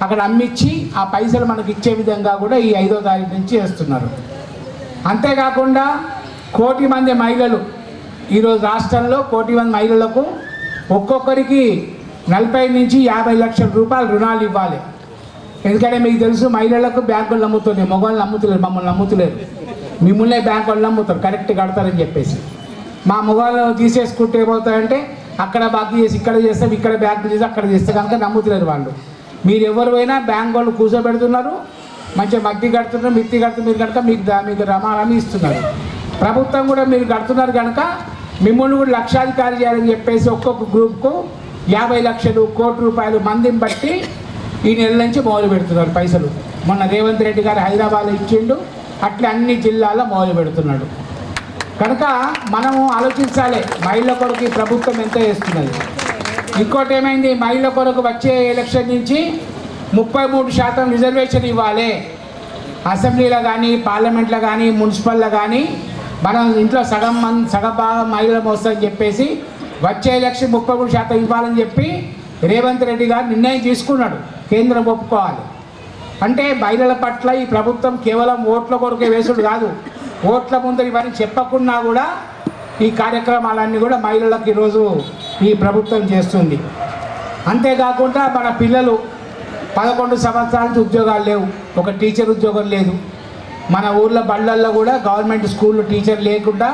అక్కడ అమ్మించి ఆ పైసలు మనకి ఇచ్చే విధంగా కూడా ఈ 5వ తారీఖు నుంచి చేస్తున్నారు. అంతేకాకుండా 1 కోటి మంది మహిళలు, ఈరోజు రాష్ట్రంలో 1 కోటి మంది మహిళలకు ఒక్కొక్కరికి 40 నుంచి 50 లక్షల రూపాయలు రుణాలు ఇవ్వాలి. ఎందుకంటే మీకు తెలుసు మహిళలకు బ్యాంకులు నమ్ముతున్నాయి, మగవాళ్ళు నమ్ముతలేరు, మమ్మల్ని నమ్ముతలేరు, మిమ్మల్నే బ్యాంకు వాళ్ళు నమ్ముతారు కరెక్ట్ కడతారని చెప్పేసి. మా మగవాళ్ళు తీసేసుకుంటే ఏమవుతాయంటే అక్కడ బాకీ చేసి ఇక్కడ చేస్తాం, ఇక్కడ బ్యాంకు చేసి అక్కడ చేస్తే కనుక నమ్ముతలేరు వాళ్ళు. మీరు ఎవరివైనా బ్యాంక్ వాళ్ళు కూర్చోబెడుతున్నారు, మంచిగా మట్టి కడుతున్నారు, మిత్తి కడుతున్నారు, మీరు కనుక మీకు రమారమి ఇస్తున్నారు. ప్రభుత్వం కూడా మీరు కడుతున్నారు కనుక మిమ్మల్ని కూడా లక్షాధికారి చేయాలని చెప్పేసి ఒక్కొక్క గ్రూప్కు 50 లక్షలు, 1 కోటి రూపాయలు మందిని బట్టి ఈ నెల నుంచి మొదలు పెడుతున్నారు పైసలు. మొన్న రేవంత్ రెడ్డి గారు హైదరాబాద్లో ఇచ్చిండు, అట్లా అన్ని జిల్లాల్లో మొదలు పెడుతున్నాడు. కనుక మనము ఆలోచించాలి మహిళల కొరకు ఈ ప్రభుత్వం ఎంత చేస్తున్నది. ఇంకోటి ఏమైంది, మహిళల కొరకు వచ్చే ఎలక్షన్ నుంచి 33% రిజర్వేషన్ ఇవ్వాలి. అసెంబ్లీలో కానీ, పార్లమెంట్లో కానీ, మున్సిపల్లో కానీ మనం ఇంట్లో సగం భాగం మహిళలు వస్తాయని చెప్పేసి వచ్చే ఎలక్షన్ 33% ఇవ్వాలని చెప్పి రేవంత్ రెడ్డి గారు నిర్ణయం తీసుకున్నాడు. కేంద్రం ఒప్పుకోవాలి. అంటే మహిళల పట్ల ఈ ప్రభుత్వం కేవలం ఓట్ల కొరకే వేసుడు కాదు, ఓట్ల ముందు ఇవన్నీ చెప్పకున్నా కూడా ఈ కార్యక్రమాలన్నీ కూడా మహిళలకు ఈరోజు ఈ ప్రభుత్వం చేస్తుంది. అంతేకాకుండా మన పిల్లలు 11 సంవత్సరాలకి ఉద్యోగాలు లేవు, ఒక టీచర్ ఉద్యోగం లేదు. మన ఊర్లో బళ్ళల్లో కూడా గవర్నమెంట్ స్కూల్లో టీచర్ లేకుండా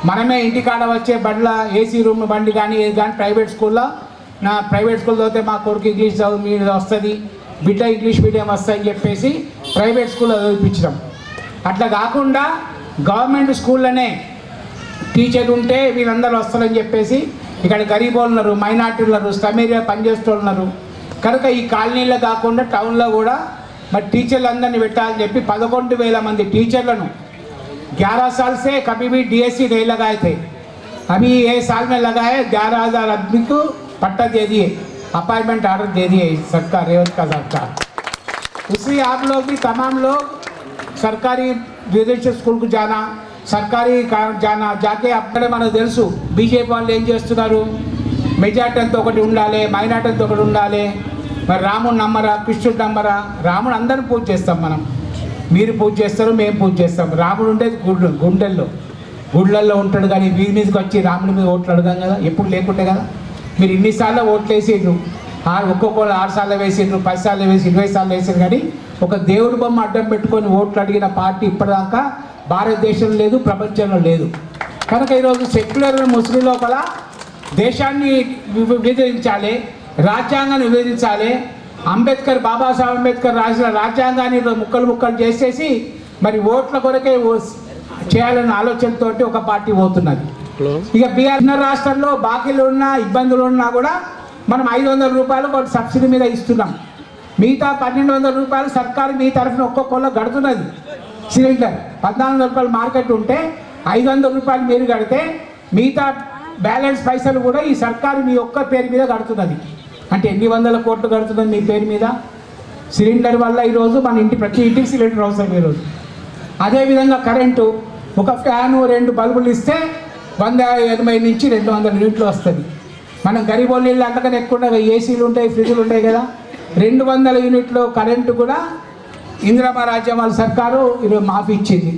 మనమే ఇంటికాడ వచ్చే బళ్ళ ఏసీ రూమ్ బండి కానీ ఏది కానీ ప్రైవేట్ స్కూల్లో, నా ప్రైవేట్ స్కూల్ చదివితే మా కొడుకు ఇంగ్లీష్ చదువు మీద వస్తుంది, బిడ్డ ఇంగ్లీష్ మీడియం వస్తాయని చెప్పేసి ప్రైవేట్ స్కూల్లో చదివించడం. అట్లా కాకుండా గవర్నమెంట్ స్కూల్లోనే టీచర్ ఉంటే వీళ్ళందరూ వస్తారని చెప్పేసి ఇక్కడ గరీబ్ వాళ్ళు ఉన్నారు, మైనార్టీలు ఉన్నారు, స్టమేరియా పనిచేస్తూ ఉన్నారు. కనుక ఈ కాలనీలో కాకుండా టౌన్లో కూడా మరి టీచర్లు అందరినీ పెట్టాలని చెప్పి 11,000 మంది టీచర్లను 11 साल से कभी भी DSC नहीं लगाए थे, अभी ये साल में लगाए 11,000 आदमी को पट्टा दे दिए, अपॉइंटमेंट ऑर्डर दे दिए सरकार, रेवत का सरकार. इसलिए आप लोग भी तमाम लोग सरकारी रेजिडेंशियल स्कूल को जाना, सरकारी जाना, जाके అక్కడే మనకు తెలుసు బీజేపీ వాళ్ళు ఏం చేస్తున్నారు. మెజార్టీ అంతా ఒకటి ఉండాలి, మైనార్టీ అంతా ఒకటి ఉండాలి. మరి రాముడు నమ్మరా, కృష్ణుడు నమ్మరా? రాముడు అందరిని పూజ చేస్తాం మనం, మీరు పూజ చేస్తారు, మేము పూజ చేస్తాం. రాముడు ఉండేది గుళ్ళల్లో ఉంటాడు, కానీ వీరి మీదకి వచ్చి రాముడి మీద ఓట్లు అడగాం కదా, ఎప్పుడు లేకుంటే కదా. మీరు ఇన్నిసార్లు ఓట్లు వేసిండ్రు, ఒక్కొక్కరు 6 సార్లు వేసిండ్రు, 10 సార్లు వేసి 20 సార్లు వేసారు, కానీ ఒక దేవుడి బొమ్మ అడ్డం పెట్టుకొని ఓట్లు అడిగిన పార్టీ ఇప్పటిదాకా భారతదేశంలో లేదు, ప్రపంచంలో లేదు. కనుక ఈరోజు సెక్యులర్ ముస్లిం లోపల దేశాన్ని విభజించాలి, రాజ్యాంగాన్ని విభజించాలి. అంబేద్కర్, బాబాసాహెబ్ అంబేద్కర్ రాసిన రాజ్యాంగాన్ని ముక్కలు చేసేసి మరి ఓట్ల కొరకే చేయాలన్న ఆలోచనతో ఒక పార్టీ పోతున్నది. ఇక బీహార్ రాష్ట్రంలో బాకీలు ఉన్నా, ఇబ్బందులు ఉన్నా కూడా మనం 500 రూపాయలు సబ్సిడీ మీద ఇస్తున్నాం. మిగతా 1200 రూపాయలు సర్కారు మీ తరఫున ఒక్కొక్కళ్ళు కడుతున్నది. సిలిండర్ 1400 రూపాయలు మార్కెట్ ఉంటే 500 రూపాయలు మీరు కడితే మిగతా బ్యాలెన్స్ పైసలు కూడా ఈ సర్కారు మీ ఒక్క పేరు మీద కడుతున్నది. అంటే ఎన్ని వందల కోట్లు కడుతున్నది మీ పేరు మీద. సిలిండర్ వల్ల ఈరోజు మన ఇంటి ప్రతి ఇంటికి సిలిండర్ అవసరం ఈరోజు. అదేవిధంగా కరెంటు ఒక ఫ్యాను 2 బల్బులు ఇస్తే 180 నుంచి 200 యూనిట్లు వస్తుంది. మనం గరీబోళ్ళ ఇళ్ళు అంతకన్నా ఎక్కువ ఏసీలు ఉంటాయి, ఫ్రిడ్జ్లు ఉంటాయి కదా. 200 యూనిట్లు కరెంటు కూడా ఇందిరమ్మ రాజ్యం వాళ్ళ సర్కారు ఈరోజు మాఫీ ఇచ్చింది.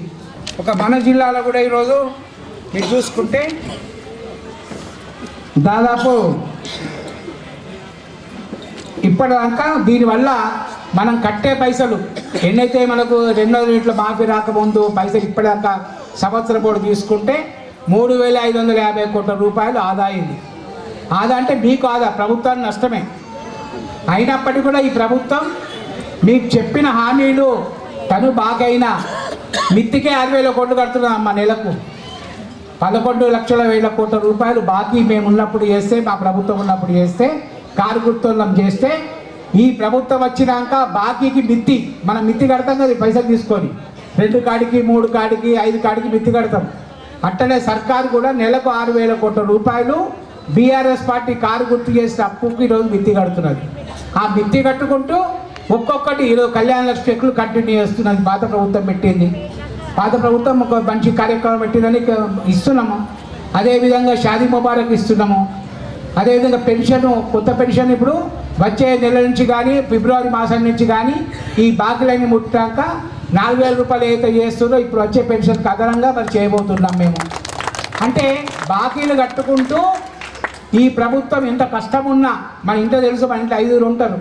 ఒక మన జిల్లాలో కూడా ఈరోజు మీరు చూసుకుంటే దాదాపు ఇప్పటిదాకా దీనివల్ల మనం కట్టే పైసలు ఎన్నైతే మనకు 200 యూనిట్ల మాఫీ రాకముందు పైసలు ఇప్పటిదాకా సంవత్సరం కూడా తీసుకుంటే 3550 కోట్ల రూపాయలు ఆదా అయింది. ఆదా అంటే మీకు ఆదా, ప్రభుత్వానికి నష్టమే. అయినప్పటికీ కూడా ఈ ప్రభుత్వం మీకు చెప్పిన హామీలు తను బాగైనా మిత్తికే 6000 కోట్లు కడుతున్నాం. నెలకు 11 లక్షల వేల కోట్ల రూపాయలు బాకీ మేము ఉన్నప్పుడు చేస్తే, మా ప్రభుత్వం ఉన్నప్పుడు చేస్తే, కారు గుర్తులం చేస్తే, ఈ ప్రభుత్వం వచ్చినాక బాకీకి మిత్తి మనం మిత్తి కడతాం కదా పైసలు తీసుకొని 2 కాడికి 3 కాడికి 5 కాడికి మిత్తి కడతాం. అట్టనే సర్కారు కూడా నెలకు 6000 కోట్ల రూపాయలు బీఆర్ఎస్ పార్టీ కారు గుర్తు చేసిన అప్పుకి ఈరోజు మిత్తి కడుతున్నది. ఆ మిత్తి కట్టుకుంటూ ఒక్కొక్కటి ఈరోజు కళ్యాణ లక్ష్మి చెక్కులు కంటిన్యూ చేస్తున్నది. పాత ప్రభుత్వం పెట్టింది. పాత ప్రభుత్వం ఒక మంచి కార్యక్రమం పెట్టిందని ఇస్తున్నాము. అదేవిధంగా షాదీ ముబారక్ ఇస్తున్నాము. అదేవిధంగా పెన్షన్, కొత్త పెన్షన్ ఇప్పుడు వచ్చే నెల నుంచి కానీ ఫిబ్రవరి మాసం నుంచి కానీ ఈ బాకీలన్నీ ముట్టాక 4000 రూపాయలు ఏదైతే చేస్తుందో ఇప్పుడు వచ్చే పెన్షన్కి అదనంగా మరి చేయబోతున్నాం మేము. అంటే బాకీలు కట్టుకుంటూ ఈ ప్రభుత్వం ఎంత కష్టం ఉన్నా మన ఇంట్లో తెలుసు, మన ఇంట్లో 5 ఉంటారు.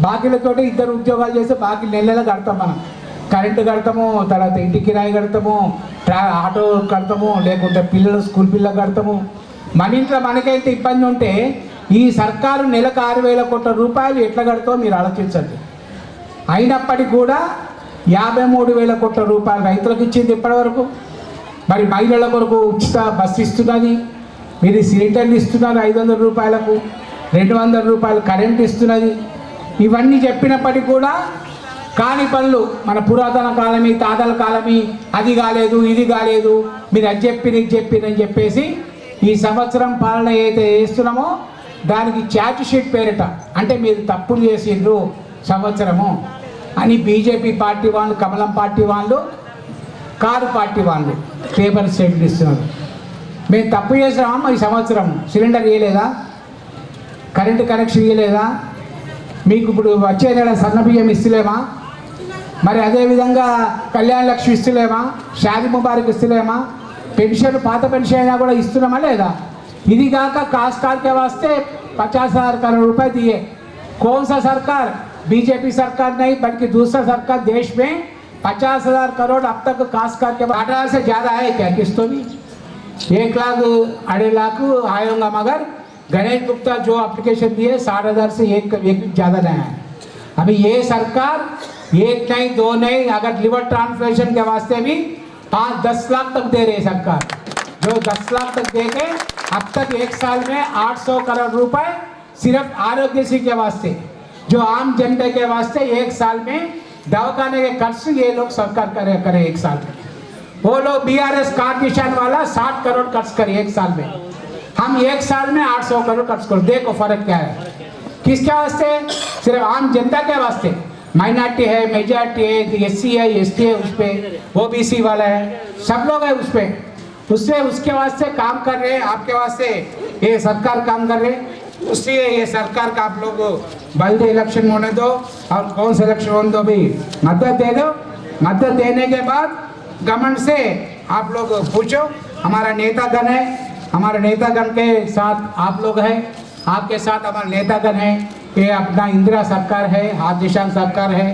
బాకీలతోటి 2 ఉద్యోగాలు చేస్తే బాకీలు నెల కడతాం. మనం కరెంటు కడతాము, తర్వాత ఇంటి కిరాయి కడతాము, ఆటో కడతాము, లేకుంటే పిల్లలు స్కూల్ పిల్లలు కడతాము. మన ఇంట్లో మనకైతే ఇబ్బంది ఉంటే ఈ సర్కారు నెలకు 6000 కోట్ల రూపాయలు ఎట్లా కడతామో మీరు ఆలోచించండి. అయినప్పటికీ కూడా 53,000 కోట్ల రూపాయలు రైతులకు ఇచ్చింది ఇప్పటివరకు. మరి మహిళల కొరకు ఉచిత బస్సు ఇస్తున్నది. మీరు సిలిండర్లు ఇస్తున్నారు 500 రూపాయలకు, 200 రూపాయలు కరెంట్ ఇస్తున్నది. ఇవన్నీ చెప్పినప్పటికీ కూడా కాని పనులు మన పురాతన కాలమి, తాతల కాలమి, అది కాలేదు ఇది కాలేదు, మీరు అది చెప్పిందని చెప్పేసి ఈ సంవత్సరం పాలన ఏదైతే చేస్తున్నామో దానికి ఛార్జ్ షీట్ పేరిట అంటే మీరు తప్పులు చేసిండ్రు సంవత్సరము అని బీజేపీ పార్టీ వాళ్ళు, కమలం పార్టీ వాళ్ళు, కారు పార్టీ వాళ్ళు పేపర్ స్టేట్మెంట్ ఇస్తున్నారు. మేము తప్పు చేసినామా ఈ సంవత్సరం? సిలిండర్ ఇవ్వలేదా? కరెంటు కనెక్షన్ ఇవ్వలేదా? మీకు ఇప్పుడు వచ్చే నెల సన్నబియ్యం ఇస్తలేమా? మరి అదేవిధంగా కళ్యాణ లక్ష్మి ఇస్తలేమా? షాదీ ముబారక్ ఇస్తలేమా? పెన్షన్, పాత పెన్షన్ అయినా కూడా ఇస్తున్నామా లేదా? ఇది కాక कास्ट कार के वास्ते 50,000 करोड़ रुपए दिए. कौन सा सरकार? बीजेपी सरकार नहीं बल्कि दूसरा सरकार देश में 50,000 करोड़ अब तक कास्ट कार के 18 से ज़्यादा है क्या किस्तों भी? 1 लाख 2.5 लाख आए होंगे. मगर गणेश गुप्ता जो एप्लीकेशन दिए 60,000 से एक ज़्यादा नहीं है. अभी ये सरकार 1 नहीं 2 नहीं, अगर लिवर ट्रांसप्लांटेशन के वास्ते भी 5-10 लाख तक दे रही है सरकार. जो 10 लाख तक दे के अब तक 1 साल में 800 करोड़ रुपए सिर्फ आरोग्यश्री के वास्ते, जो आम जनता के वास्ते 1 साल में दवाखाने के खर्च ये लोग सरकार करे 1 साल में. वो लोग बीआरएस कार्ड निशान वाला 60 करोड़ खर्च करे 1 साल में. हम 1 साल में 800 करोड़ खर्च करो. देखो फर्क क्या है. किसके वास्ते? सिर्फ आम जनता के वास्ते. माइनॉरिटी है, मेजॉरिटी है, एससी है, एसटी है, उस पर ओबीसी वाला है, सब लोग है उस पर. उसके वास्ते काम कर रहे हैं. आपके वास्ते ये सरकार काम कर रहे हैं. उसलिए ये सरकार का आप लोग बल्दी इलेक्शन होने दो और कौन सा इलेक्शन होने दो भी मदद दे दो. मदद देने के बाद गवर्नमेंट से आप लोग पूछो. हमारा नेतागण है, हमारे नेतागण के साथ आप लोग हैं, आपके साथ हमारे नेतागण हैं. ये अपना इंदिरा सरकार है, हाथ निशान सरकार है.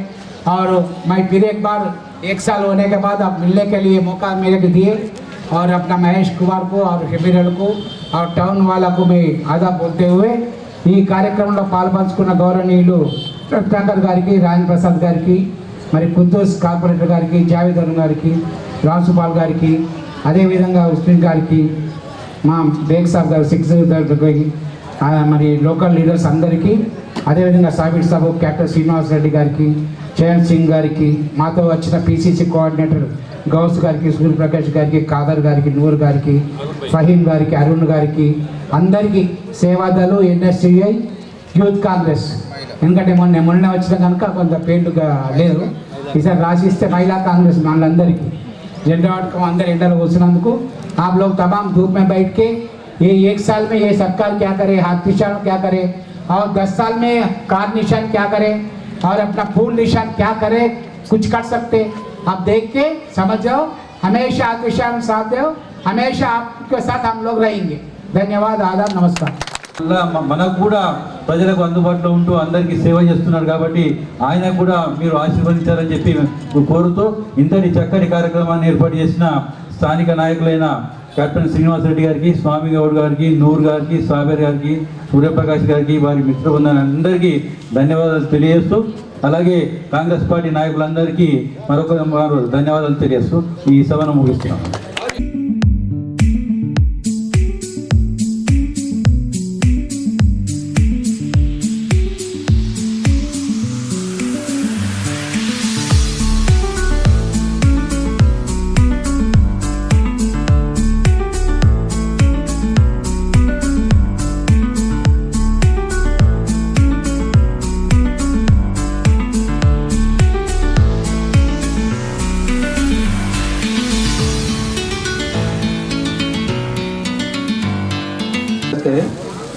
और मैं फिर एक बार 1 साल होने के बाद आप मिलने के लिए मौका मेरे को दिए और अपना महेश कुमार को और हेबिरल को और टाउन वाला को मैं आदाब बोलते हुए ఈ కార్యక్రమంలో పాల్పంచుకున్న గౌరవనీయులు రత్నాకర్ గారికి, రాజేంద్ర ప్రసాద్ గారికి, మరి కుద్దూస్ కార్పొరేటర్ గారికి, జావేద్ అరుణ్ గారికి, రాంసుపాల్ గారికి, అదేవిధంగా ఉస్మిన్ గారికి, మా బేగ్ సాబ్ గారు, సిక్స్ గారికి, మరి లోకల్ లీడర్స్ అందరికీ అదేవిధంగా సాబిర్ సాబు, కెప్టెన్ శ్రీనివాస్ రెడ్డి గారికి, చరణ్ సింగ్ గారికి, మాతో వచ్చిన పిసిసి కోఆర్డినేటర్ గౌస్ గారికి, సూర్యప్రకాష్ గారికి, ఖాదర్ గారికి, నూర్ గారికి, ఫహీం గారికి, అరుణ్ గారికి, అందరికీ సేవాదలు, ఎన్ఎస్యుఐ, యూత్ కాంగ్రెస్, ఎందుకంటే మొన్న వచ్చిన కనుక కొంత పేర్లుగా లేదు, ఈసారి రాసిస్తే మహిళా కాంగ్రెస్ వాళ్ళందరికీ జెండా పట్టుకం అందరు ఎండలు కూర్చున్నందుకు आप लोग तमाम धूप में बैठ के ये 1 साल में ये सरकार क्या करे, हाथ निशान क्या करे, और 10 साल में कार निशान क्या करे, और अपना फूल निशान क्या करे, कुछ कर सकते आप देख के समझ जाओ। हमेशा हाथ निशान साथ दो, हमेशा आपके साथ हम लोग रहेंगे। धन्यवाद, आदाब, नमस्कार। మనకు కూడా ప్రజలకు అందుబాటులో ఉంటూ అందరికీ సేవ చేస్తున్నారు కాబట్టి ఆయన కూడా మీరు ఆశీర్వదించాలని చెప్పి కోరుతూ ఇంతటి చక్కటి కార్యక్రమాన్ని ఏర్పాటు చేసిన స్థానిక నాయకులైన కెప్టెన్ శ్రీనివాస్ రెడ్డి గారికి, స్వామి గౌడ్ గారికి, నూర్ గారికి, సాబేర్ గారికి, సూర్యప్రకాష్ గారికి, వారి మిత్ర బృందాలందరికీ ధన్యవాదాలు తెలియజేస్తూ, అలాగే కాంగ్రెస్ పార్టీ నాయకులందరికీ మరొక ధన్యవాదాలు తెలియజేస్తూ ఈ సభను ముగిస్తున్నాను.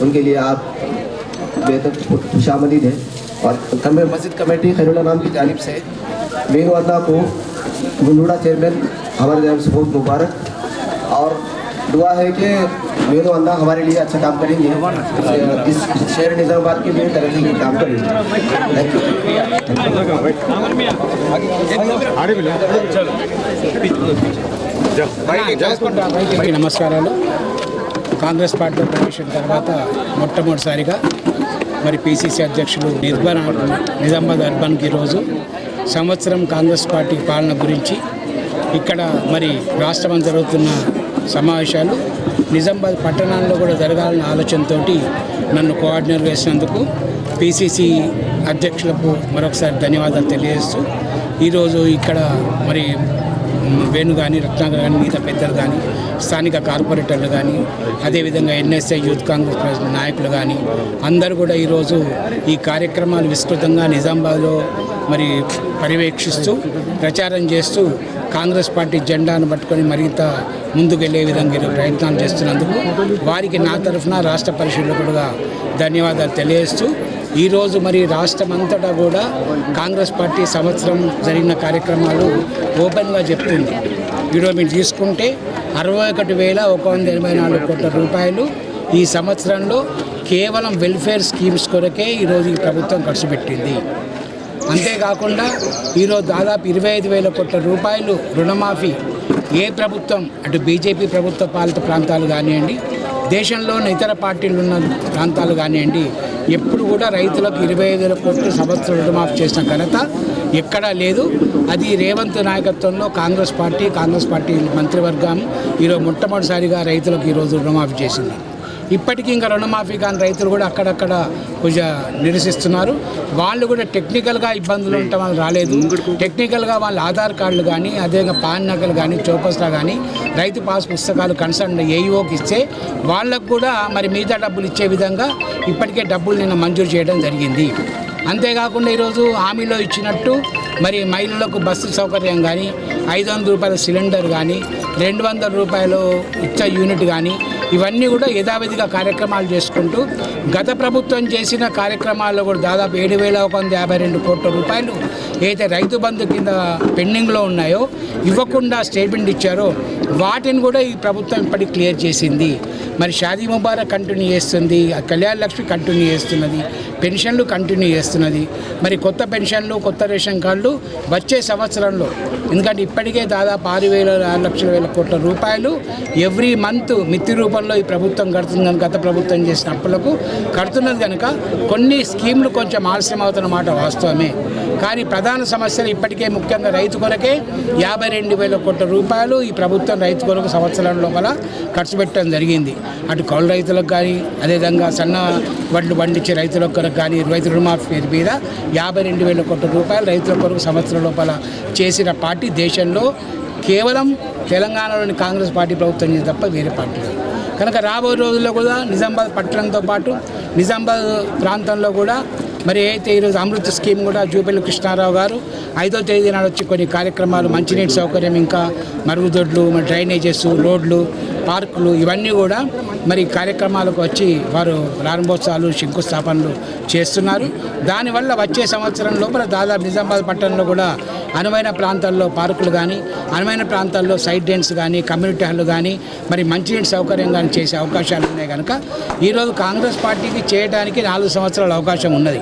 उनके लिए आप बेहद खुशामदीद है। और मस्जिद कमेटी खैरुल्लाह नाम की जानिब से मेन वंदा को गुंडूड़ा चेयरमैन हमारे जानिब से बहुत मुबारक, और दुआ है कि मेन वंदा हमारे लिए अच्छा काम करेंगे, इस शहर निज़ामाबाद के लिए तरक्की के काम करेंगे। Thank you. నమస్కారాలు। కాంగ్రెస్ పార్టీలో ప్రవేశించిన తర్వాత మొట్టమొదటిసారిగా మరి పిసిసి అధ్యక్షులు నిజామాబాద్ అర్బన్కి ఈరోజు సంవత్సరం కాంగ్రెస్ పార్టీ పాలన గురించి ఇక్కడ మరి రాష్ట్రం జరుగుతున్న సమావేశాలు నిజామాబాద్ పట్టణాల్లో కూడా జరగాలన్న ఆలోచనతో నన్ను కోఆర్డినేటర్ వేసినందుకు పిసిసి అధ్యక్షులకు మరొకసారి ధన్యవాదాలు తెలియజేస్తూ ఈరోజు ఇక్కడ మరి వేణు కానీ, రత్నాకర్ కానీ, మిగతా పెద్దలు కానీ, స్థానిక కార్పొరేటర్లు కానీ, అదేవిధంగా ఎన్ఎస్ఐ యూత్ కాంగ్రెస్ నాయకులు కానీ అందరూ కూడా ఈరోజు ఈ కార్యక్రమాలు విస్తృతంగా నిజామాబాద్లో మరి పర్యవేక్షిస్తూ ప్రచారం చేస్తూ కాంగ్రెస్ పార్టీ జెండాను పట్టుకొని మరింత ముందుకెళ్లే విధంగా ప్రయత్నాలు చేస్తున్నందుకు వారికి నా తరఫున రాష్ట్ర పరిశీలకుడుగా ధన్యవాదాలు తెలియజేస్తూ ఈరోజు మరి రాష్ట్రం అంతటా కూడా కాంగ్రెస్ పార్టీ సంవత్సరం జరిగిన కార్యక్రమాలు ఓపెన్గా చెప్తుంది. ఈరోజు మీరు తీసుకుంటే 61,184 కోట్ల రూపాయలు ఈ సంవత్సరంలో కేవలం వెల్ఫేర్ స్కీమ్స్ కొరకే ఈరోజు ఈ ప్రభుత్వం ఖర్చు పెట్టింది. అంతేకాకుండా ఈరోజు దాదాపు 25,000 కోట్ల రూపాయలు రుణమాఫీ ఏ ప్రభుత్వం, అటు బీజేపీ ప్రభుత్వ పాలిత ప్రాంతాలు కానివ్వండి, దేశంలోని ఇతర పార్టీలు ఉన్న ప్రాంతాలు కానివ్వండి, ఎప్పుడు కూడా రైతులకు 25,000 కోట్లు సంవత్సరం రుణమాఫీ చేసిన ఘనత ఎక్కడా లేదు. అది రేవంత్ నాయకత్వంలో కాంగ్రెస్ పార్టీ మంత్రివర్గం ఈరోజు మొట్టమొదటిసారిగా రైతులకు ఈరోజు రుణమాఫీ చేసింది. ఇప్పటికీ ఇంకా రుణమాఫీ కాని రైతులు కూడా అక్కడక్కడ కొంచెం నిరసిస్తున్నారు. వాళ్ళు కూడా టెక్నికల్గా ఇబ్బందులు ఉండటం వల్ల రాలేదు. టెక్నికల్గా వాళ్ళ ఆధార్ కార్డులు కానీ, అదేవిధంగా పాన్ నకలు కానీ, చౌపస్లా కానీ, రైతు పాస్ పుస్తకాలు కన్సర్న్ ఏఈఓకి ఇస్తే వాళ్ళకు కూడా మరి మిగతా డబ్బులు ఇచ్చే విధంగా ఇప్పటికే డబ్బులు నిన్న మంజూరు చేయడం జరిగింది. అంతేకాకుండా ఈరోజు హామీలో ఇచ్చినట్టు మరి మహిళలకు బస్సు సౌకర్యం కానీ, 500 రూపాయల సిలిండర్ కానీ, 200 రూపాయలు ఇచ్చే యూనిట్ కానీ, ఇవన్నీ కూడా యథావిధిగా కార్యక్రమాలు చేసుకుంటూ గత ప్రభుత్వం చేసిన కార్యక్రమాల్లో కూడా దాదాపు 7,152 కోట్ల రూపాయలు ఏదైతే రైతు బంధు కింద పెండింగ్లో ఉన్నాయో, ఇవ్వకుండా స్టేట్మెంట్ ఇచ్చారో వాటిని కూడా ఈ ప్రభుత్వం ఇప్పటికి క్లియర్ చేసింది. మరి షాదీ ముబారక్ కంటిన్యూ చేస్తుంది, కళ్యాణ లక్ష్మి కంటిన్యూ చేస్తున్నది, పెన్షన్లు కంటిన్యూ చేస్తున్నది. మరి కొత్త పెన్షన్లు, కొత్త రేషన్ కార్డులు వచ్చే సంవత్సరంలో, ఎందుకంటే ఇప్పటికే దాదాపు 6,00,000 కోట్ల రూపాయలు ఎవ్రీ మంత్ మిత్తి రూపంలో ఈ ప్రభుత్వం కడుతుంది కనుక, గత ప్రభుత్వం చేసిన అప్పులకు కడుతున్నది కనుక కొన్ని స్కీమ్లు కొంచెం ఆలస్యం అవుతున్నమాట వాస్తవమే. కానీ ప్రధాన సమస్యలు ఇప్పటికే ముఖ్యంగా రైతు కొరకే 52,000 కోట్ల రూపాయలు ఈ ప్రభుత్వం మొత్తం రైతు కొరకు సంవత్సరం లోపల ఖర్చు పెట్టడం జరిగింది. అటు కౌలు రైతులకు కానీ, అదేవిధంగా సన్న వడ్లు పండించే రైతుల కొరకు కానీ, రైతు రుణమాఫీ పేరు మీద 52,000 కోట్ల రూపాయలు రైతుల కొరకు సంవత్సరం లోపల చేసిన పార్టీ దేశంలో కేవలం తెలంగాణలోని కాంగ్రెస్ పార్టీ ప్రభుత్వం చేసి తప్ప వేరే పార్టీ లేదు. కనుక రాబోయే రోజుల్లో కూడా నిజామాబాద్ పట్టణంతో పాటు నిజామాబాద్ ప్రాంతంలో కూడా మరి అయితే ఈరోజు అమృత్ స్కీమ్ కూడా జూపల్లి కృష్ణారావు గారు 5వ తేదీ నాడు వచ్చి కొన్ని కార్యక్రమాలు, మంచినీటి సౌకర్యం, ఇంకా మరుగుదొడ్లు, మరి డ్రైనేజెస్, రోడ్లు, పార్కులు ఇవన్నీ కూడా మరి కార్యక్రమాలకు వచ్చి వారు ప్రారంభోత్సవాలు, శంకుస్థాపనలు చేస్తున్నారు. దానివల్ల వచ్చే సంవత్సరం లోపల దాదాపు నిజామాబాద్ పట్టణంలో కూడా అనువైన ప్రాంతాల్లో పార్కులు కానీ, అనువైన ప్రాంతాల్లో సైడ్ డెన్స్ కానీ, కమ్యూనిటీ హాల్లు కానీ, మరి మంచినీటి సౌకర్యం కానీ చేసే అవకాశాలు ఉన్నాయి. కనుక ఈరోజు కాంగ్రెస్ పార్టీకి చేయడానికి 4 సంవత్సరాల అవకాశం ఉన్నది.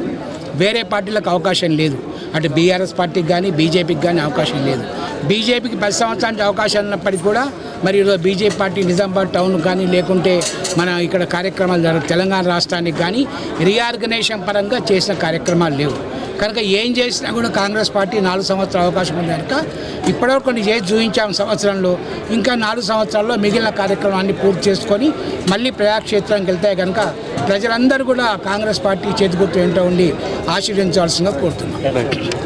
వేరే పార్టీలకు అవకాశం లేదు. అటు బీఆర్ఎస్ పార్టీకి కానీ, బీజేపీకి కానీ అవకాశం లేదు. బీజేపీకి 10 సంవత్సరానికి అవకాశం ఉన్నప్పటికీ కూడా మరి ఈరోజు బీజేపీ పార్టీ నిజామాబాద్ టౌన్ కానీ, లేకుంటే మన ఇక్కడ కార్యక్రమాలు తెలంగాణ రాష్ట్రానికి కానీ రీఆర్గనైజేషన్ పరంగా చేసిన కార్యక్రమాలు లేవు. కనుక ఏం చేసినా కూడా కాంగ్రెస్ పార్టీ 4 సంవత్సరాల అవకాశం ఉంది. కనుక ఇప్పటివరకు కొన్ని చేసి చూపించాము సంవత్సరంలో, ఇంకా 4 సంవత్సరాల్లో మిగిలిన కార్యక్రమాన్ని పూర్తి చేసుకొని మళ్ళీ ప్రజాక్షేత్రానికి వెళ్తాయి. కనుక ప్రజలందరూ కూడా కాంగ్రెస్ పార్టీ చేతి గుర్తు ఏంటో ఉండి ఆశీర్వదించాల్సిందిగా కోరుతున్నాం.